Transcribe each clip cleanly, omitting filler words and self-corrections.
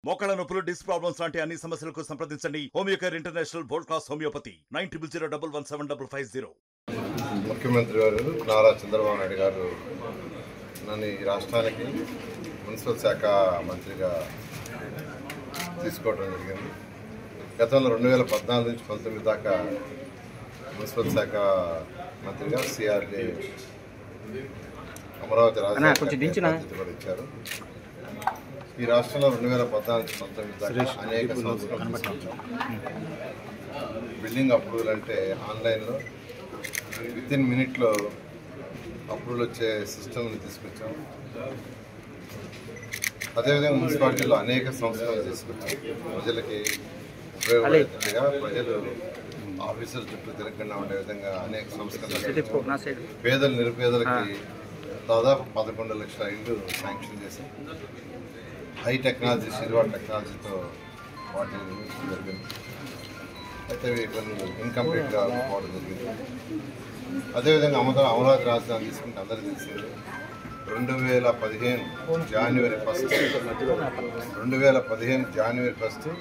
మోకాళ్ళ నొప్పులు, disc problems లాంటి అన్ని సమస్యలకు సంప్రదించండి Homeocare international world class homeopathy 9001177550. ముఖ్యమంత్రి గారు నారా చంద్రబాబు నాయుడు గారు నన్ను ఈ రాష్ట్రానికి మున్సిపల్ శాఖ మంత్రిగా తీసుకోవడం జరిగింది. గతంలో 2014 నుంచి 19 దాకా మున్సిపల్ శాఖ మంత్రిగా సిఆర్ఏ అమరావతి రాజధాని కూడా ఇచ్చారు. ఈ రాష్ట్రంలో 2014 నుంచి 19 దాకా అనేక సంవత్సరాలు బిల్డింగ్ అప్రూవల్ అంటే ఆన్లైన్లో వితిన్ మినిట్లో అప్రూవల్ వచ్చే సిస్టమ్ని తీసుకొచ్చాం. అదేవిధంగా మున్సిపాలిటీలో అనేక సంస్థలు తీసుకొచ్చాం. ప్రజలకి ఉపయోగపడేట్టుగా ప్రజలు ఆఫీసుల చుట్టూ తిరగకుండా ఉండే విధంగా అనేక సంస్థలు పేదలు నిరుపేదలకి దాదాపు 11 లక్షల ఇళ్ళు శాంక్షన్ చేసి హై టెక్నాలజీ సిల్వర్ టెక్నాలజీతో వాటిని నిర్మించడం జరిగింది. అయితే కొన్ని ఇన్కంప్లీట్గా పోవడం జరిగింది. అదేవిధంగా అమరావతి రాజధాని తీసుకుంటే అందరికీ తెలిసింది 2015 జనవరి 1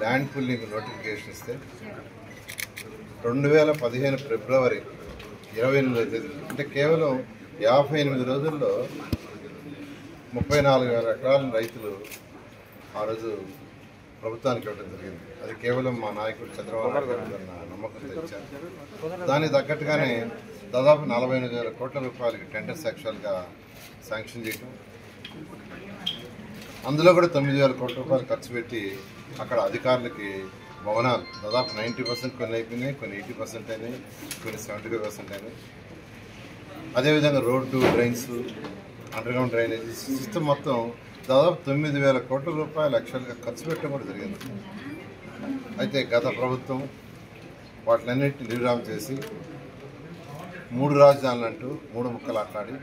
ల్యాండ్ పుల్లింగ్ నోటిఫికేషన్ ఇస్తే 2015 ఫిబ్రవరి 28వ తేదీ అంటే కేవలం 58 రోజుల్లో 34,000 ఎకరాల రైతులు ఆ రోజు ప్రభుత్వానికి ఇవ్వడం జరిగింది. అది కేవలం మా నాయకుడు చంద్రబాబు నాయుడు గారు అన్న నమ్మకంతో ఇచ్చారు. దానికి తగ్గట్టుగానే దాదాపు 48,000 కోట్ల రూపాయలకి టెండర్స్ యాక్చువల్గా శాంక్షన్ చేయడం, అందులో కూడా 9,000 కోట్ల రూపాయలు ఖర్చు పెట్టి అక్కడ అధికారులకి భవనాలు దాదాపు 90% కొన్ని అయిపోయినాయి, కొన్ని 80% అయినాయి, కొన్ని 75% అయినాయి. అదేవిధంగా road, drains, underground drainage system మొత్తం దాదాపు 9,000 కోట్ల రూపాయలు యాక్చువల్గా ఖర్చు పెట్టడం కూడా జరిగింది. అయితే గత ప్రభుత్వం వాటిలన్నింటినీ నిర్విరామం చేసి 3 రాజధానులు అంటూ 3 ముక్కలు ఆట్లాడి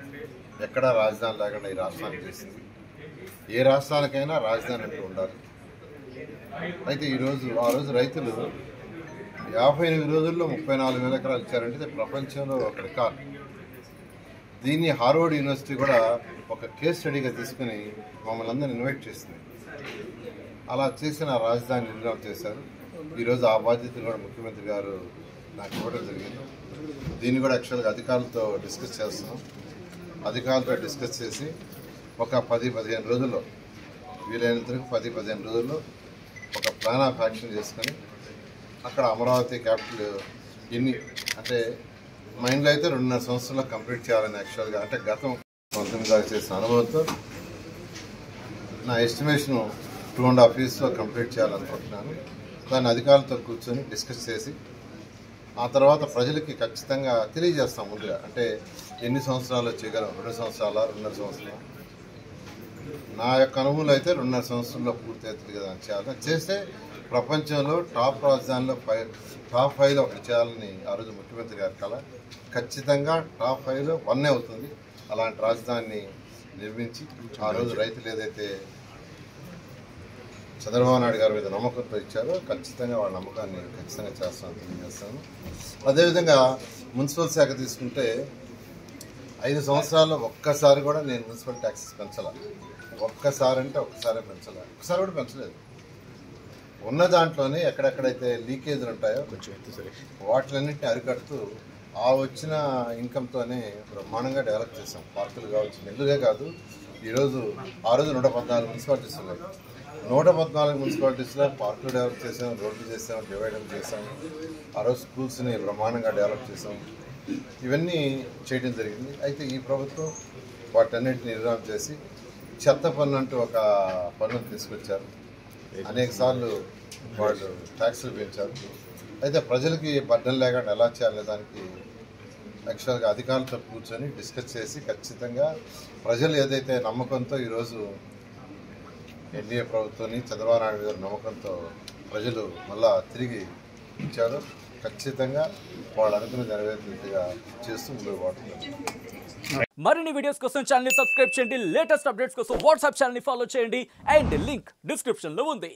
ఎక్కడా రాజధాని లేకుండా ఈ రాష్ట్రానికి చేసింది. ఏ రాష్ట్రానికైనా రాజధాని అంటూ ఉండాలి. అయితే ఆ రోజు రైతులు 58 రోజుల్లో 34,000 ఎకరాలు ఇచ్చారంటే ఇది ప్రపంచంలో ఒక రికార్డ్. దీన్ని హార్వర్డ్ యూనివర్సిటీ కూడా ఒక కేస్ స్టడీగా తీసుకుని మమ్మల్ని అందరినీ ఇన్వైట్ చేసింది. అలా చేసిన రాజధాని నిర్ణయం చేశారు. ఈరోజు ఆ బాధ్యతలు కూడా ముఖ్యమంత్రి గారు నాకు ఇవ్వడం జరిగింది. దీన్ని కూడా యాక్చువల్గా అధికారులతో డిస్కస్ చేస్తున్నాం. అధికారులతో డిస్కస్ చేసి ఒక 10-15 రోజుల్లో వీలైనంత 10-15 రోజుల్లో ఒక ప్లాన్ ఆఫ్ యాక్షన్ చేసుకొని అక్కడ అమరావతి క్యాపిటల్ ఎన్ని అంటే మైండ్లో అయితే 2.5 సంవత్సరాల్లో కంప్లీట్ చేయాలని యాక్చువల్గా అంటే గతం 19 దాకా చేసిన అనుభవంతో నా ఎస్టిమేషన్ 2.5 yearsలో కంప్లీట్ చేయాలనుకుంటున్నాను. దాన్ని అధికారులతో కూర్చొని డిస్కస్ చేసి ఆ తర్వాత ప్రజలకి ఖచ్చితంగా తెలియజేస్తాం ముందుగా. అంటే ఎన్ని సంవత్సరాలు చేయగలం, 2 సంవత్సరాల 2.5 సంవత్సరాలు. నా యొక్క అనుభవంలో అయితే 2.5 సంవత్సరంలో పూర్తి అవుతుంది కదా అని చేయాలి. చేస్తే ప్రపంచంలో టాప్ రాజధానిలో టాప్ 5లో ఒకటి చేయాలని ఆ రోజు ముఖ్యమంత్రి గారి కళ. ఖచ్చితంగా టాప్ 5లో 1 అవుతుంది. అలాంటి రాజధానిని నిర్మించి ఆ రోజు రైతులు ఏదైతే చంద్రబాబు నాయుడు గారి మీద నమ్మకంతో ఇచ్చారో ఖచ్చితంగా వాళ్ళ నమ్మకాన్ని ఖచ్చితంగా చేస్తామని తెలియజేస్తాను. అదేవిధంగా మున్సిపల్ శాఖ తీసుకుంటే 5 సంవత్సరాల్లో ఒక్కసారి కూడా నేను మున్సిపల్ ట్యాక్సెస్ పెంచాల. ఒక్కసారి అంటే ఒక్కసారి పెంచాల, ఒక్కసారి కూడా పెంచలేదు. ఉన్న దాంట్లోనే ఎక్కడెక్కడైతే లీకేజీలు ఉంటాయో వాటిలన్నింటినీ అరికడుతూ ఆ వచ్చిన ఇన్కమ్తోనే బ్రహ్మాండంగా డెవలప్ చేసాం. పార్కులు కావచ్చు, నెల్లుగా కాదు. ఆ రోజు 114 మున్సిపాలిటీస్ ఉన్నాయి. 114 మున్సిపాలిటీస్లో పార్కులు డెవలప్ చేసాం, రోడ్లు చేసాం, డివైడర్లు చేసాం. ఆ రోజు స్కూల్స్ని బ్రహ్మాండంగా డెవలప్ చేసాం. ఇవన్నీ చేయడం జరిగింది. అయితే ఈ ప్రభుత్వం వాటన్నింటినీ నిర్వహణ చేసి చెత్త పన్ను అంటూ ఒక పన్నును తీసుకొచ్చారు. అనేక సార్లు వాళ్ళు ట్యాక్సులు పెంచారు. అయితే ప్రజలకి బడ్డలు లేకుండా ఎలా చేయాలనే దానికి యాక్చువల్గా అధికారులతో కూర్చొని డిస్కస్ చేసి ఖచ్చితంగా ప్రజలు ఏదైతే నమ్మకంతో ఈరోజు ఎన్డీఏ ప్రభుత్వాన్ని చంద్రబాబు నాయుడు గారి నమ్మకంతో ప్రజలు మళ్ళా తిరిగి ఇచ్చారు. ఖచ్చితంగా వాళ్ళు అనుకున్న నెరవేర్చేట్టుగా చేస్తూ ముందుకు పోతున్నారు. మరిన్ని వీడియోస్ కోసం ఛానల్ ని సబ్స్క్రైబ్ చేయండి. లేటెస్ట్ అప్డేట్స్ కోసం వాట్సాప్ ఛానల్ ని ఫాలో చేయండి. అండ్ లింక్ డిస్క్రిప్షన్ లో ఉంది.